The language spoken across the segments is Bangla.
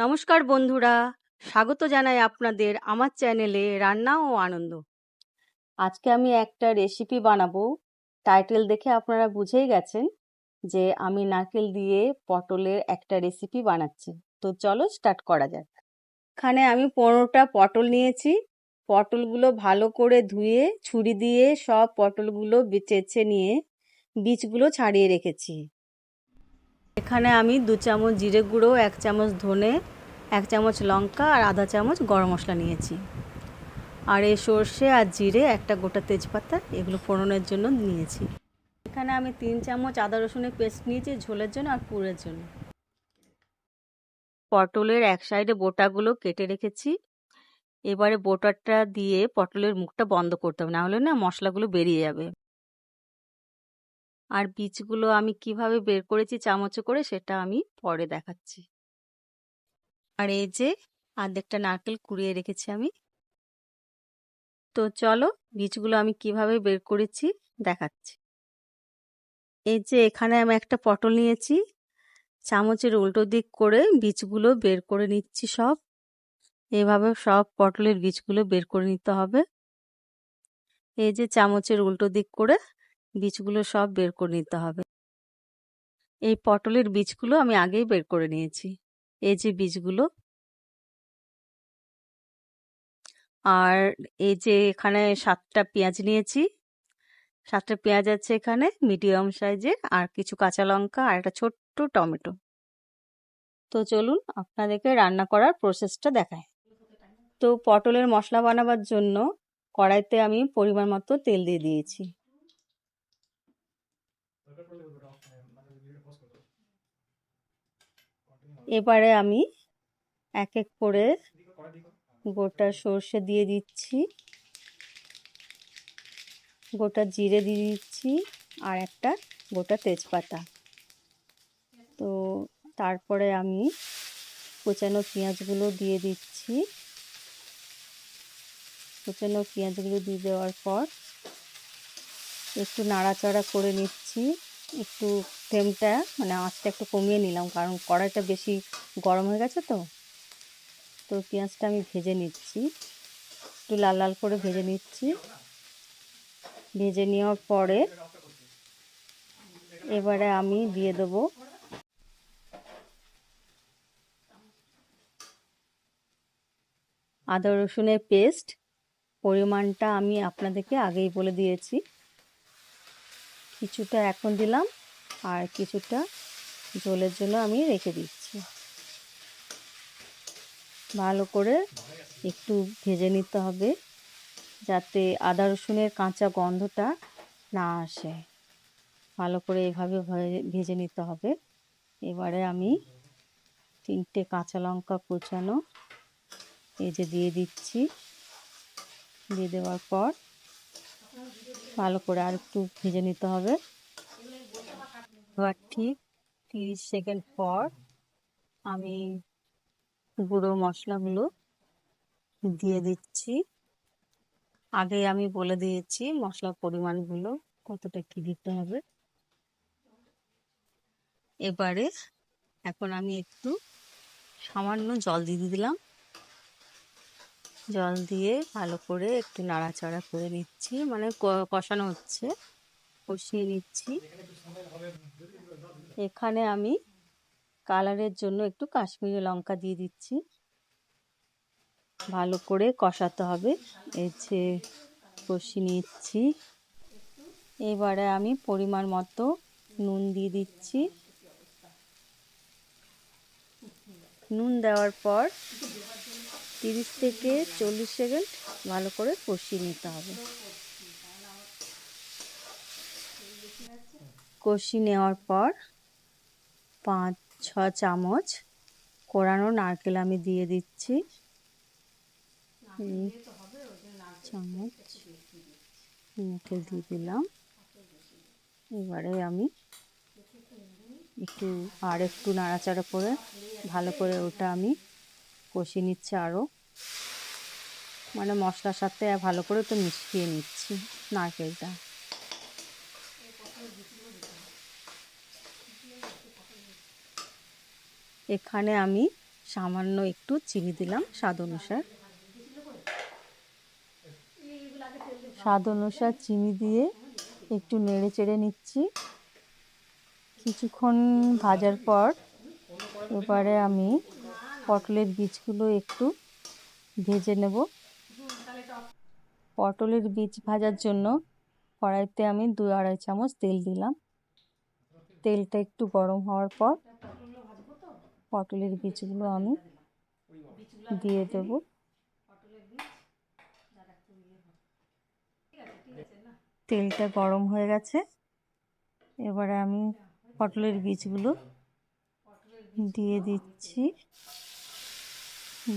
নমস্কার বন্ধুরা, স্বাগত জানাই আপনাদের আমার চ্যানেলে রান্না ও আনন্দ। আজকে আমি একটা রেসিপি বানাবো। টাইটেল দেখে আপনারা বুঝেই গেছেন যে আমি নারকেল দিয়ে পটলের একটা রেসিপি বানাচ্ছি। তো চলো স্টার্ট করা যাক। এখানে আমি 15টা পটল নিয়েছি। পটলগুলো ভালো করে ধুয়ে ছুরি দিয়ে সব পটলগুলো চেঁচে নিয়ে বীজগুলো ছাড়িয়ে রেখেছি। এখানে আমি 2 চামচ জিরে গুঁড়ো, 1 চামচ ধনে, 1 চামচ লঙ্কা আর আধা চামচ গরম মশলা নিয়েছি। আর এই সর্ষে আর জিরে, একটা গোটা তেজপাতা, এগুলো ফোড়নের জন্য নিয়েছি। এখানে আমি 3 চামচ আদা রসুনের পেস্ট নিয়েছি ঝোলের জন্য আর পুরের জন্য। পটলের এক সাইডে বোটাগুলো কেটে রেখেছি। এবারে বোটাটা দিয়ে পটলের মুখটা বন্ধ করতে হবে, না হলে না মশলাগুলো বেরিয়ে যাবে। আর বীজগুলো আমি কিভাবে বের করেছি চামচে করে সেটা আমি পরে দেখাচ্ছি। আর এই যে অর্ধেকটা নারকেল কুড়িয়ে রেখেছি আমি। তো চলো বীজগুলো আমি কিভাবে বের করেছি দেখাচ্ছি। এই যে এখানে আমি একটা পটল নিয়েছি, চামচের উল্টো দিক করে বীজগুলো বের করে নিচ্ছি সব। এভাবে সব পটলের বীজগুলো বের করে নিতে হবে। এই যে চামচের উল্টো দিক করে বীজগুলো সব বের করে নিতে হবে। এই পটলের বীজগুলো আমি আগেই বের করে নিয়েছি। এই যে বীজগুলো। আর এই যে এখানে 7টা পেঁয়াজ নিয়েছি। 7টা পেঁয়াজ আছে এখানে মিডিয়াম সাইজের, আর কিছু কাঁচা লঙ্কা আর একটা ছোট্ট টমেটো। তো চলুন আপনাদেরকে রান্না করার প্রসেসটা দেখাই। তো পটলের মশলা বানাবার জন্য কড়াইতে আমি পরিমাণ মতো তেল দিয়ে দিয়েছি। এবারে আমি এক এক করে গোটা সর্ষে দিয়ে দিচ্ছি, গোটা জিরে দিয়ে দিচ্ছি আর একটা গোটা তেজপাতা। তো তারপরে আমি কুচানো পেঁয়াজগুলো দিয়ে দিচ্ছি। কুচানো পেঁয়াজগুলো দিয়ে দেওয়ার পর একটু নাড়াচাড়া করে নিচ্ছি। একটু ফ্লেমটা মানে আঁচটা একটু কমিয়ে নিলাম, কারণ কড়াইটা বেশি গরম হয়ে গেছে। তো পেঁয়াজটা আমি ভেজে নিচ্ছি, একটু লাল লাল করে ভেজে নিচ্ছি। ভেজে নেওয়ার পরে এবারে আমি দিয়ে দেবো আদা রসুনের পেস্ট। পরিমাণটা আমি আপনাদেরকে আগেই বলে দিয়েছি। কিছুটা এখন দিলাম আর কিছুটা ঝোলের জন্য আমি রেখে দিচ্ছি। ভালো করে একটু ভেজে নিতে হবে যাতে আদা রসুনের কাঁচা গন্ধটা না আসে। ভালো করে এভাবে ভেজে নিতে হবে। এবারে আমি 3টে কাঁচা লঙ্কা কুচানো এই যে দিয়ে দিচ্ছি। দিয়ে দেওয়ার পর ভালো করে আর একটু ভেজে নিতে হবে। এবার ঠিক 30 সেকেন্ড পর আমি গুঁড়ো মশলাগুলো দিয়ে দিচ্ছি। আগে আমি বলে দিয়েছি মশলার পরিমাণগুলো কতটা কি দিতে হবে। এবারে এখন আমি একটু সামান্য জল দিয়ে দিলাম। জল দিয়ে ভালো করে একটু নাড়াচাড়া করে নিচ্ছি, মানে কষানো হচ্ছে, কষিয়ে নিচ্ছি। এখানে আমি কালারের জন্য একটু কাশ্মীরি লঙ্কা দিয়ে দিচ্ছি। ভালো করে কষাতে হবে। এই যে কষিয়ে নিচ্ছি। এবারে আমি পরিমাণ মতো নুন দিয়ে দিচ্ছি। নুন দেওয়ার পর 30 থেকে 40 সেকেন্ড ভালো করে কষিয়ে নিতে হবে। কষিয়ে নেওয়ার পর 5-6 চামচ কোরানো নারকেল আমি দিয়ে দিচ্ছি। চামচ নারকেল দিয়ে দিলাম। এবারে আমি একটু নাড়াচাড়া করে ভালো করে ওটা আমি কষিয়ে নিচ্ছি আরও, মানে মশলার সাথে ভালো করে তো মিশিয়ে নিচ্ছি নারকেলটা। এখানে আমি সামান্য একটু চিনি দিলাম স্বাদ অনুসার। স্বাদ অনুসার চিনি দিয়ে একটু নেড়ে চেড়ে নিচ্ছি। কিছুক্ষণ ভাজার পর এবারে আমি পটলের বীজগুলো একটু ভেজে নেব। পটলের বীজ ভাজার জন্য কড়াইতে আমি 2-2.5 চামচ তেল দিলাম। তেলটা একটু গরম হওয়ার পর পটলের বীজগুলো আমি দিয়ে দেব। তেলটা গরম হয়ে গেছে, এবারে আমি পটলের বীজগুলো দিয়ে দিচ্ছি।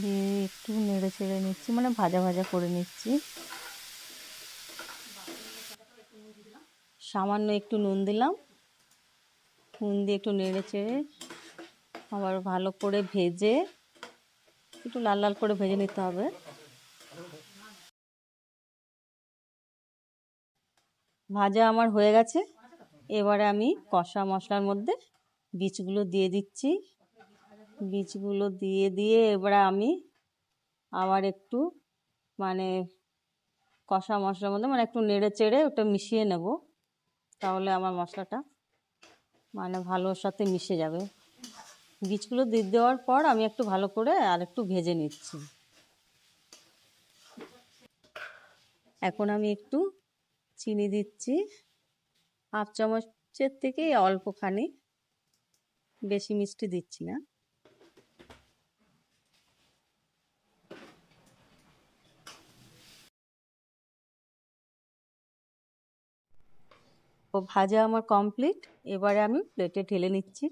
দিয়ে একটু নেড়ে চেড়ে নিচ্ছি, মানে ভাজা ভাজা করে নিচ্ছি। সামান্য একটু নুন দিলাম। নুন দিয়ে একটু নেড়ে চেড়ে আবার ভালো করে ভেজে একটু লাল লাল করে ভেজে নিতে হবে। ভাজা আমার হয়ে গেছে, এবারে আমি কষা মশলার মধ্যে বীজগুলো দিয়ে দিচ্ছি। বীজগুলো দিয়ে এবারে আমি আবার একটু মানে কষা মশলার মধ্যে মানে একটু নেড়ে চেড়ে ওটা মিশিয়ে নেব, তাহলে আমার মশলাটা মানে ভালোর সাথে মিশে যাবে। বীজগুলো দিয়ে দেওয়ার পর আমি একটু ভালো করে আর একটু ভেজে নিচ্ছি। এখন আমি একটু চিনি দিচ্ছি, 1/2 চামচের থেকে অল্পখানি, বেশি মিষ্টি দিচ্ছি না। ও ভাজা আমার কমপ্লিট, এবারে আমি প্লেটে ঢেলে নিচ্ছি।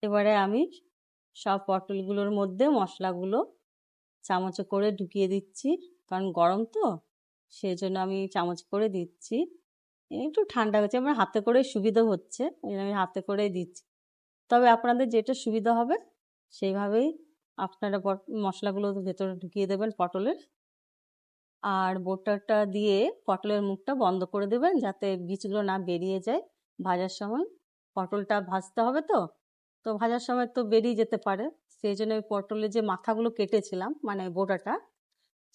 এবারে আমি সব পটলগুলোর মধ্যে মশলাগুলো চামচে করে ঢুকিয়ে দিচ্ছি, কারণ গরম তো সেই জন্য আমি চামচ করে দিচ্ছি। একটু ঠান্ডা হচ্ছে, আমার হাতে করে সুবিধা হচ্ছে, আমি হাতে করেই দিচ্ছি। তবে আপনাদের যেটা সুবিধা হবে সেইভাবেই আপনারা মশলাগুলো ভেতরে ঢুকিয়ে দেবেন পটলের। আর বোটারটা দিয়ে পটলের মুখটা বন্ধ করে দেবেন, যাতে বীজগুলো না বেরিয়ে যায় ভাজার সময়। পটলটা ভাজতে হবে তো তো ভাজার সময় তো বেরিয়ে যেতে পারে, সেই জন্য ওই পটলের যে মাথাগুলো কেটেছিলাম মানে বোটাটা,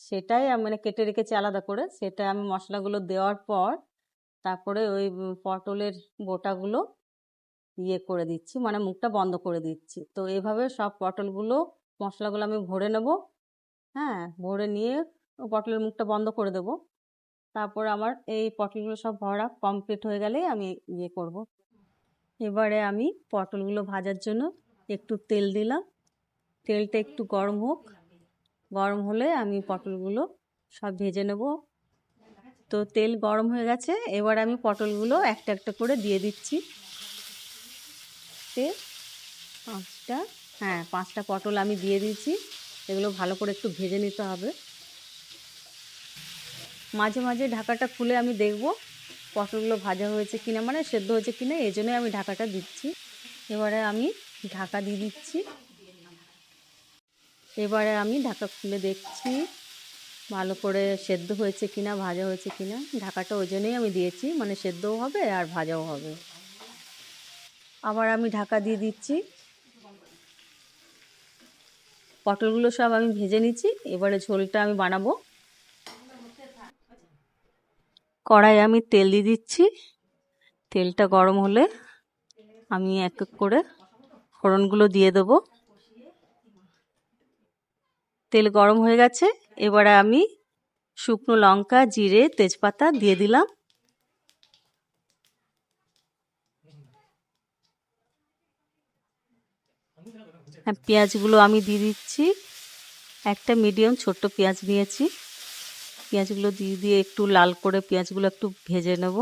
সেটাই আমি মানে কেটে রেখেছি আলাদা করে। সেটা আমি মশলাগুলো দেওয়ার পর তারপরে ওই পটলের বোটাগুলো ইয়ে করে দিচ্ছি, মানে মুখটা বন্ধ করে দিচ্ছি। তো এইভাবে সব পটলগুলো মশলাগুলো আমি ভরে নেব। হ্যাঁ, ভরে নিয়ে পটলের মুখটা বন্ধ করে দেব। তারপর আমার এই পটলগুলো সব ভরা কমপ্লিট হয়ে গেলেই আমি ইয়ে করব। এবারে আমি পটলগুলো ভাজার জন্য একটু তেল দিলাম। তেলটা একটু গরম হোক, গরম হলে আমি পটলগুলো সব ভেজে নেব। তো তেল গরম হয়ে গেছে, এবার আমি পটলগুলো একটা একটা করে দিয়ে দিচ্ছি। 5টা পটল আমি দিয়ে দিচ্ছি। এগুলো ভালো করে একটু ভেজে নিতে হবে। মাঝে মাঝে ঢাকাটা খুলে আমি দেখব পটলগুলো ভাজা হয়েছে কিনা, মানে সেদ্ধ হয়েছে কিনা, এই জন্যই আমি ঢাকাটা দিচ্ছি। এবারে আমি ঢাকা দিয়ে দিচ্ছি। এবারে আমি ঢাকা খুলে দেখছি ভালো করে সেদ্ধ হয়েছে কিনা, ভাজা হয়েছে কিনা। ঢাকাটা ওই জন্যই আমি দিয়েছি, মানে সেদ্ধও হবে আর ভাজাও হবে। আবার আমি ঢাকা দিয়ে দিচ্ছি। পটলগুলো সব আমি ভেজে নিচ্ছি, এবারে ঝোলটা আমি বানাবো। কড়াই আমি তেল দিয়ে দিচ্ছি। তেলটা গরম হলে আমি এক এক করে ফোড়নগুলো দিয়ে দেবো। তেল গরম হয়ে গেছে, এবারে আমি শুকনো লঙ্কা, জিরে, তেজপাতা দিয়ে দিলাম। পেঁয়াজগুলো আমি দিয়ে দিচ্ছি। একটা মিডিয়াম ছোট্ট পেঁয়াজ নিয়েছি। পেঁয়াজগুলো দিয়ে একটু লাল করে পেঁয়াজগুলো একটু ভেজে নেব।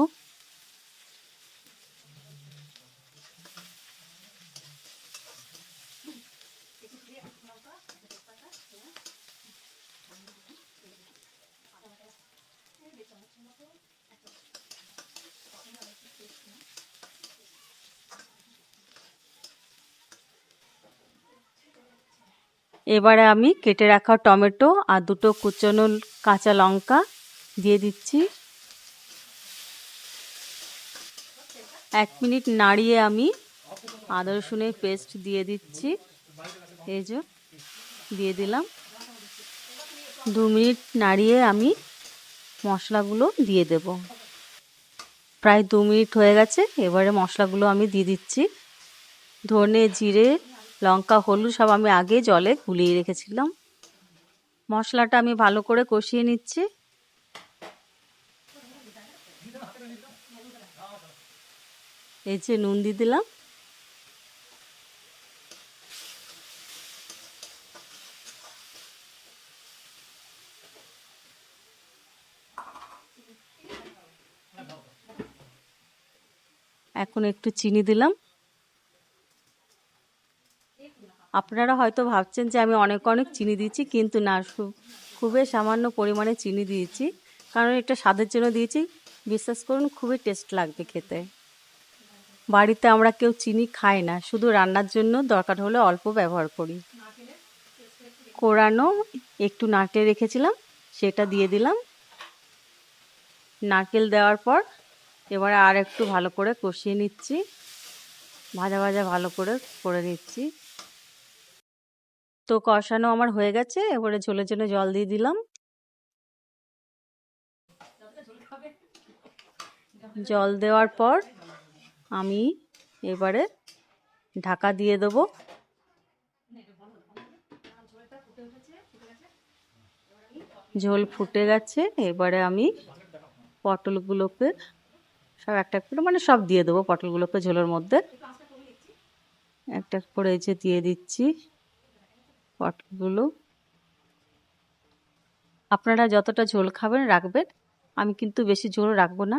এবারে আমি কেটে রাখা টমেটো আর 2টো কুচনো কাঁচা লঙ্কা দিয়ে দিচ্ছি। 1 মিনিট নাড়িয়ে আমি আদা রসুনের পেস্ট দিয়ে দিচ্ছি। এই যে দিয়ে দিলাম। 2 মিনিট নাড়িয়ে আমি মশলাগুলো দিয়ে দেব। প্রায় 2 মিনিট হয়ে গেছে। এবারে মশলাগুলো আমি দিয়ে দিচ্ছি। ধনে, জিরে, লঙ্কা, হলুদ সব আমি আগে জলে গুলিয়ে রেখেছিলাম। মশলাটা আমি ভালো করে কষিয়ে নিচ্ছি। এই যে নুন দিয়ে দিলাম। এখন একটু চিনি দিলাম। আপনারা হয়তো ভাবছেন যে আমি অনেক অনেক চিনি দিয়েছি, কিন্তু না, খুবই সামান্য পরিমাণে চিনি দিয়েছি, কারণ এটা স্বাদের জন্য দিয়েছি। বিশ্বাস করুন, খুবই টেস্ট লাগবে খেতে। বাড়িতে আমরা কেউ চিনি খাই না, শুধু রান্নার জন্য দরকার হলে অল্প ব্যবহার করি। কোরানো একটু নারকেল রেখেছিলাম, সেটা দিয়ে দিলাম। নারকেল দেওয়ার পর এবারে আর একটু ভালো করে কষিয়ে নিচ্ছি। ভাজা ভাজা ভালো করে নিচ্ছি। তো কষানো আমার হয়ে গেছে। এবারে ঝোলের জন্য জল দিয়ে দিলাম। জল দেওয়ার পর আমি এবারে ঢাকা দিয়ে দেবো। ঝোল ফুটে গেছে। এবারে আমি পটলগুলোকে সব একটা করে সব দিয়ে দেবো। পটলগুলোকে ঝোলের মধ্যে একটা করে এই যে দিয়ে দিচ্ছি পটলগুলো। আপনারা যতটা ঝোল খাবেন রাখবেন, আমি কিন্তু বেশি ঝোল রাখবো না।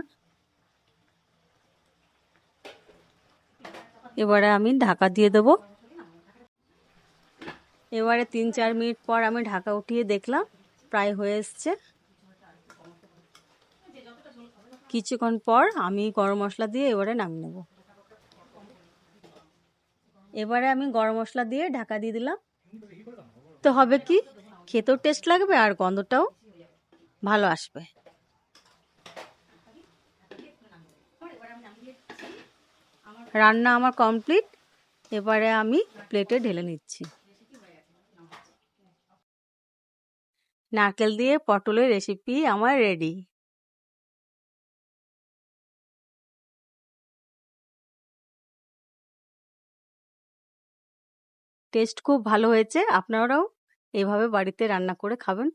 এবারে আমি ঢাকা দিয়ে দেবো। এবারে 3-4 মিনিট পর আমি ঢাকা উঠিয়ে দেখলাম প্রায় হয়ে এসছে। কিছুক্ষণ পর আমি গরম মশলা দিয়ে এবারে নামিয়ে নেব। এবারে আমি গরম মশলা দিয়ে ঢাকা দিয়ে দিলাম। তো হবে কি, খেতেও টেস্ট লাগবে আর গন্ধটাও ভালো আসবে। রান্না আমার কমপ্লিট। এবারে আমি প্লেটে ঢেলে নিচ্ছি। নারকেল দিয়ে পটলের রেসিপি আমার রেডি। টেস্ট খুব ভালো হয়েছে। আপনারাও এভাবে বাড়িতে রান্না করে খাবেন।